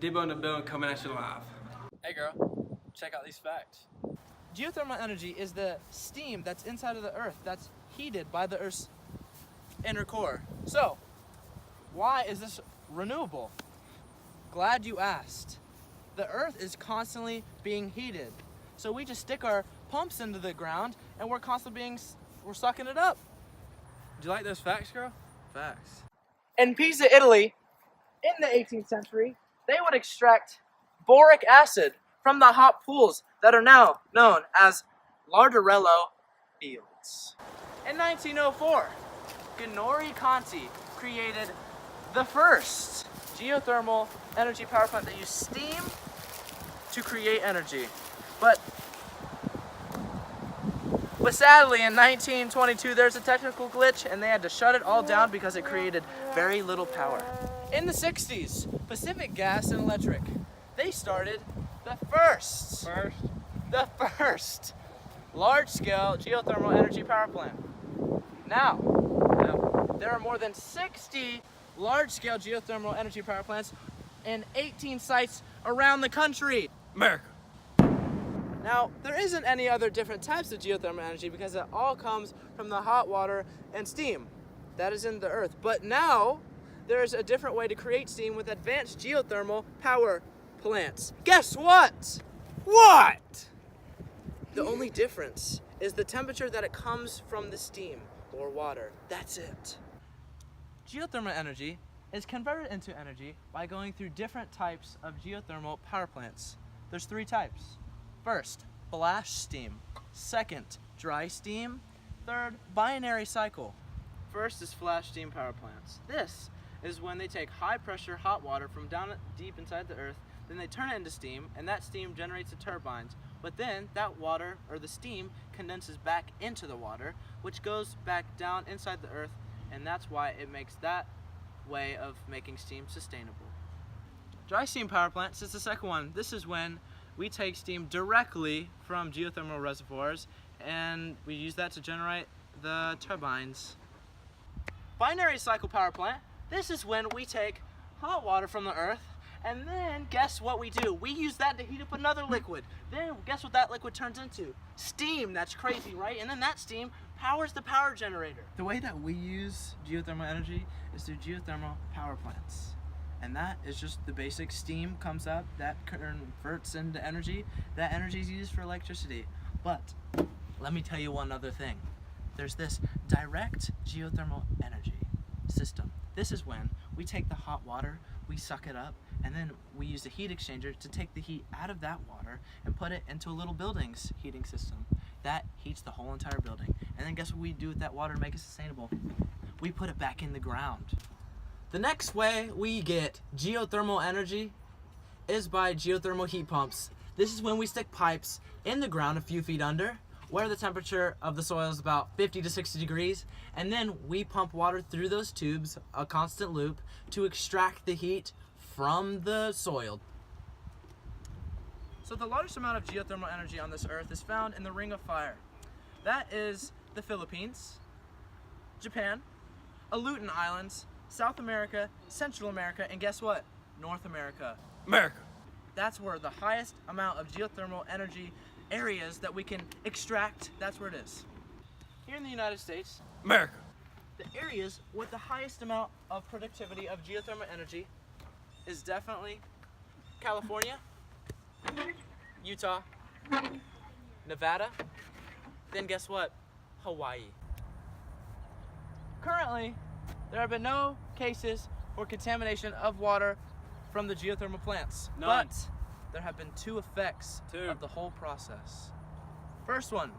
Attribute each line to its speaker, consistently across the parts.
Speaker 1: Debo in the building coming at you live.
Speaker 2: Hey girl, check out these facts. Geothermal energy is the steam that's inside of the earth that's heated by the earth's inner core. So, why is this renewable? Glad you asked. The earth is constantly being heated. So we just stick our pumps into the ground and we're sucking it up.
Speaker 1: Do you like those facts, girl? Facts.
Speaker 2: In Pisa, Italy, in the 18th century, they would extract boric acid from the hot pools that are now known as Larderello fields. In 1904, Gnori Conti created the first geothermal energy power plant that used steam to create energy. But sadly, in 1922, there's a technical glitch and they had to shut it all down because it created very little power. In the 60s, Pacific Gas and Electric, they started the first large-scale geothermal energy power plant. Now, there are more than 60 large-scale geothermal energy power plants in 18 sites around the country.
Speaker 1: America.
Speaker 2: Now, there isn't any other different types of geothermal energy because it all comes from the hot water and steam that is in the earth. But now, there's a different way to create steam with advanced geothermal power plants. Guess what?
Speaker 1: What?
Speaker 2: The only difference is the temperature that it comes from the steam or water. That's it. Geothermal energy is converted into energy by going through different types of geothermal power plants. There's 3 types. First, flash steam. Second, dry steam. Third, binary cycle. First is flash steam power plants. This is when they take high pressure hot water from down deep inside the earth, then they turn it into steam, and that steam generates the turbines. But then that water, or the steam, condenses back into the water, which goes back down inside the earth, and that's why it makes that way of making steam sustainable. Dry steam power plants is the second one. This is when we take steam directly from geothermal reservoirs and we use that to generate the turbines. Binary cycle power plant, this is when we take hot water from the earth and then guess what we do? We use that to heat up another liquid. Then guess what that liquid turns into? Steam. That's crazy, right? And then that steam powers the power generator. The way that we use geothermal energy is through geothermal power plants. And that is just the basic steam comes up, that converts into energy. That energy is used for electricity. But let me tell you one other thing. There's this direct geothermal energy system. This is when we take the hot water, we suck it up, and then we use a heat exchanger to take the heat out of that water and put it into a little building's heating system. That heats the whole entire building. And then guess what we do with that water to make it sustainable? We put it back in the ground. The next way we get geothermal energy is by geothermal heat pumps. This is when we stick pipes in the ground a few feet under, where the temperature of the soil is about 50 to 60 degrees, and then we pump water through those tubes, a constant loop, to extract the heat from the soil. So the largest amount of geothermal energy on this earth is found in the Ring of Fire. That is the Philippines, Japan, Aleutian Islands, South America, Central America, and guess what? North America.
Speaker 1: America.
Speaker 2: That's where the highest amount of geothermal energy areas that we can extract, that's where it is. Here in the United States,
Speaker 1: America.
Speaker 2: the areas with the highest amount of productivity of geothermal energy is definitely California, Utah, Nevada, then guess what? Hawaii. Currently, there have been no cases for contamination of water from the geothermal plants.
Speaker 1: None.
Speaker 2: But there have been 2 effects of the whole process. First one,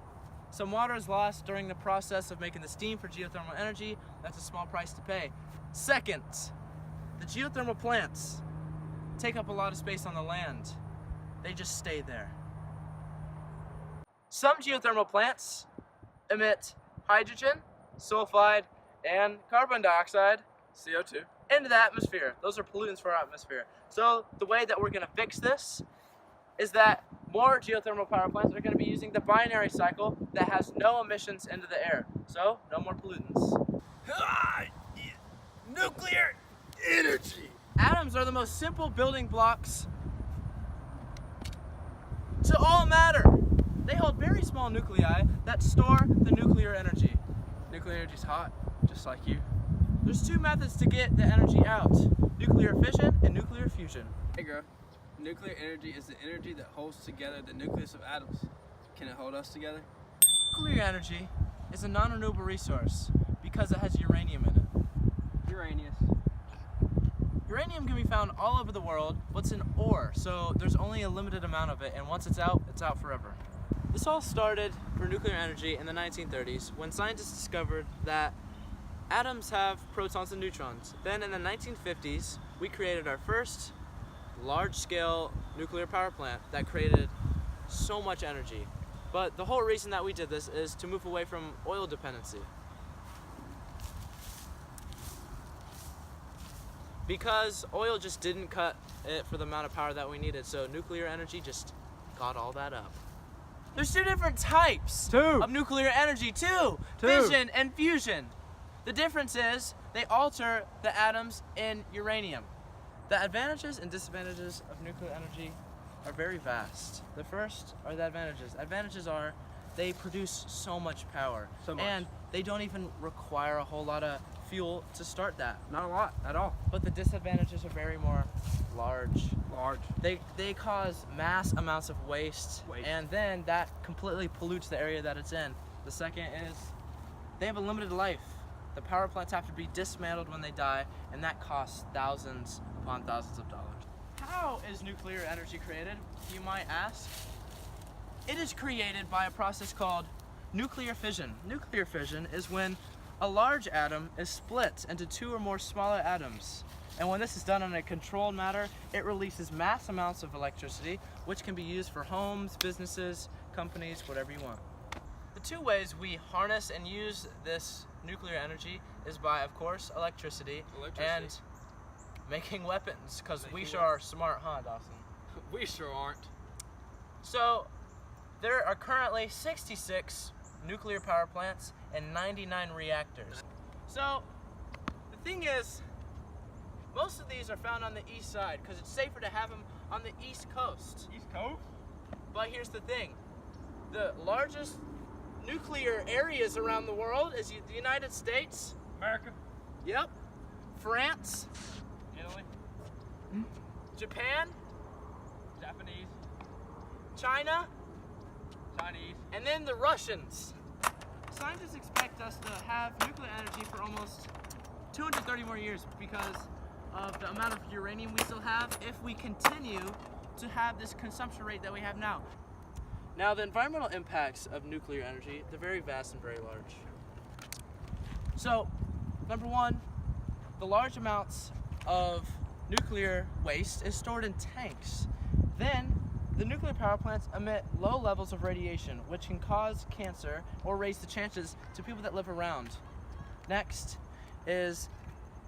Speaker 2: some water is lost during the process of making the steam for geothermal energy. That's a small price to pay. Second, the geothermal plants take up a lot of space on the land. They just stay there. Some geothermal plants emit hydrogen, sulfide, and carbon dioxide,
Speaker 1: CO2.
Speaker 2: into the atmosphere. Those are pollutants for our atmosphere. So the way that we're going to fix this is that more geothermal power plants are going to be using the binary cycle that has no emissions into the air. So no more pollutants.
Speaker 1: Nuclear energy.
Speaker 2: Atoms are the most most simple building blocks to all matter. They hold very small nuclei that store the nuclear energy.
Speaker 1: Nuclear energy's hot, just like you.
Speaker 2: There's two methods to get the energy out: nuclear fission and nuclear fusion.
Speaker 1: Hey girl, nuclear energy is the energy that holds together the nucleus of atoms. Can it hold us together?
Speaker 2: Nuclear energy is a non-renewable resource because it has uranium in it.
Speaker 1: Uranius.
Speaker 2: Uranium can be found all over the world, but it's an ore, so there's only a limited amount of it, and once it's out forever. This all started for nuclear energy in the 1930s when scientists discovered that atoms have protons and neutrons. Then in the 1950s, we created our first large-scale nuclear power plant that created so much energy. But the whole reason that we did this is to move away from oil dependency. Because oil just didn't cut it for the amount of power that we needed, so nuclear energy just got all that up. There's two different types of nuclear energy, fission and fusion. The difference is they alter the atoms in uranium. The advantages and disadvantages of nuclear energy are very vast. The first are the advantages. Advantages are they produce so much power. And they don't even require a whole lot of fuel to start that.
Speaker 1: Not a lot at all.
Speaker 2: But the disadvantages are very more large. They cause mass amounts of waste, and then that completely pollutes the area that it's in. The second is they have a limited life. The power plants have to be dismantled when they die, and that costs thousands upon thousands of dollars. How is nuclear energy created, you might ask? It is created by a process called nuclear fission. Nuclear fission is when a large atom is split into two or more smaller atoms. And when this is done in a controlled manner, it releases mass amounts of electricity, which can be used for homes, businesses, companies, whatever you want. The two ways we harness and use this nuclear energy is by, of course, electricity. And making weapons, because we sure are smart, huh, Dawson?
Speaker 1: We sure aren't.
Speaker 2: So, there are currently 66 nuclear power plants and 99 reactors. So, the thing is, most of these are found on the east side because it's safer to have them on the east coast.
Speaker 1: East Coast?
Speaker 2: But here's the thing. The largest nuclear areas around the world is the United States.
Speaker 1: America.
Speaker 2: Yep. France.
Speaker 1: Italy.
Speaker 2: Japan.
Speaker 1: Japanese.
Speaker 2: China.
Speaker 1: Chinese.
Speaker 2: And then the Russians. Scientists expect us to have nuclear energy for almost 230 more years because of the amount of uranium we still have if we continue to have this consumption rate that we have now. Now, the environmental impacts of nuclear energy, they're very vast and very large. So, number one, the large amounts of nuclear waste is stored in tanks. Then, the nuclear power plants emit low levels of radiation, which can cause cancer or raise the chances to people that live around. Next is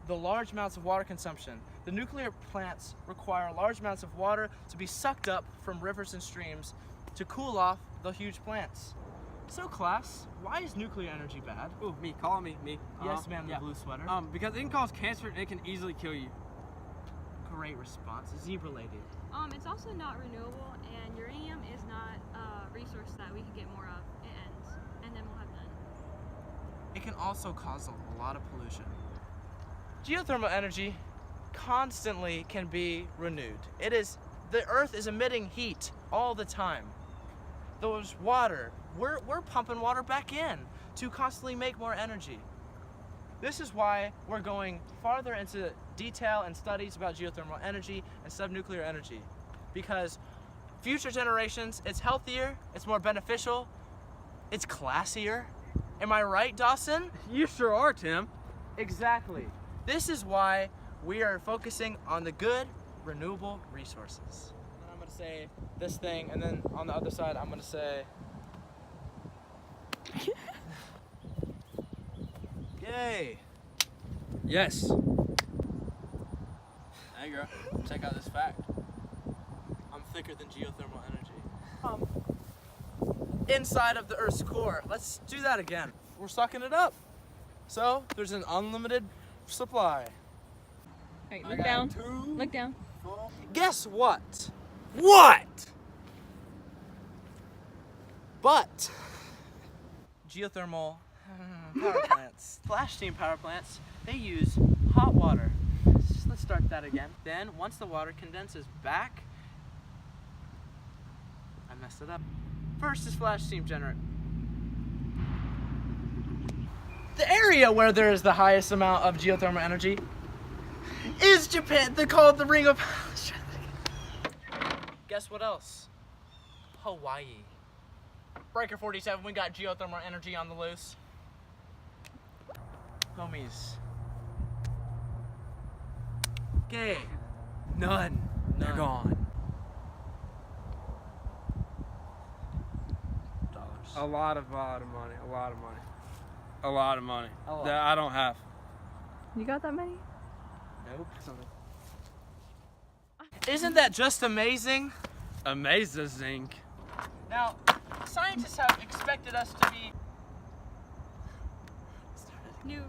Speaker 2: the large amounts of water consumption. The nuclear plants require large amounts of water to be sucked up from rivers and streams to cool off the huge plants. So class, why is nuclear energy bad?
Speaker 1: Ooh, me. Call on me. Me.
Speaker 2: Yes, ma'am, the blue sweater.
Speaker 1: Because it can cause cancer and it can easily kill you.
Speaker 2: Great response. Zebra lady.
Speaker 3: It's also not renewable, and uranium is not a resource that we can get more of. It ends, and then we'll have none.
Speaker 2: It can also cause a lot of pollution. Geothermal energy constantly can be renewed. The earth is emitting heat all the time. There's water. We're pumping water back in to constantly make more energy. This is why we're going farther into detail and studies about geothermal energy instead of nuclear energy. Because future generations, it's healthier, it's more beneficial, it's classier. Am I right, Dawson?
Speaker 1: You sure are, Tim.
Speaker 2: Exactly. This is why we are focusing on the good, renewable resources. And I'm going to say this thing, and then on the other side, I'm going to say... Yay!
Speaker 1: Yes. Hey girl, check out this fact.
Speaker 2: I'm thicker than geothermal energy. Inside of the Earth's core. Let's do that again. We're sucking it up. So, there's an unlimited supply.
Speaker 3: Alright, look down. Look down.
Speaker 2: Guess what?
Speaker 1: What?
Speaker 2: But geothermal power plants, flash steam power plants, they use hot water. Let's start that again. Then once the water condenses back, I messed it up. First is flash steam generator. The area where there is the highest amount of geothermal energy is Japan. They call it the Ring of. Guess what else? Hawaii. Breaker 47, we got geothermal energy on the loose. Homies. Okay.
Speaker 1: None. They're gone.
Speaker 2: Dollars.
Speaker 1: A lot of money. A lot of money. A lot of money.
Speaker 2: A lot.
Speaker 1: That I don't have.
Speaker 3: You got that many?
Speaker 2: Nope. Isn't that just amazing?
Speaker 1: Amazing.
Speaker 2: Now, scientists have expected us to be
Speaker 3: New.